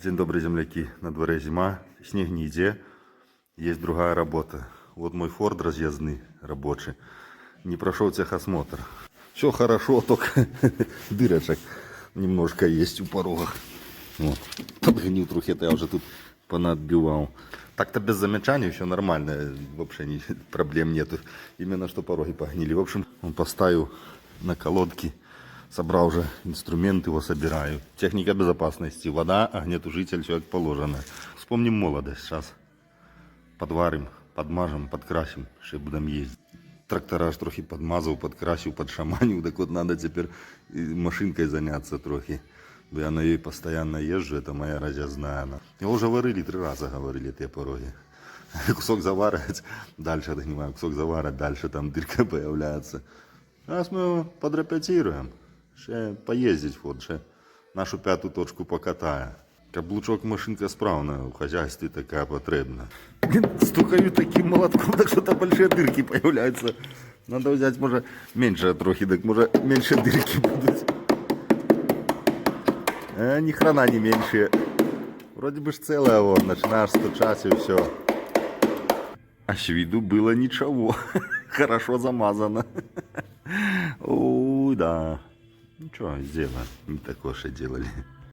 День добрый, земляки. На дворе зима, снег не идет. Есть другая работа. Вот мой Форд разъездный, рабочий. Не прошел техосмотр. Все хорошо, только дырочек немножко есть у порога. Вот. Подгнил трохи, это я уже тут понадбивал. Так-то без замечаний все нормально. Вообще проблем нету. Именно что пороги погнили. В общем, он поставил на колодки. Собрал уже инструмент, его собираю. Техника безопасности, вода, огнетушитель, все как положено. Вспомним молодость. Сейчас подварим, подмажем, подкрасим, ще будем ездить. Трактора ж трохи подмазал, подкрасил, подшаманил. Так вот надо теперь машинкой заняться трохи. Я на ней постоянно езжу, это моя разъездная. Его уже варили 3 раза, говорили, те пороги. Кусок заварить, дальше, понимаю, кусок заварить, дальше там дырка появляется. Сейчас мы его подрепетируем. Ще поездить, вот, ще нашу 5-ту точку покатає. Каблучок машинка справна, у хозяйстве такая потребна. Стукаю таким молотком, так что-то большие дырки появляются. Надо взять, может, меньше трохи, так может меньше дырки будут. Ни хрена не меньше. Вроде бы ж целая, вот, начинаешь стучать и все. А с виду было ничего. Хорошо замазано. Ой, да. Ну что, сделаем. Не такое же делали.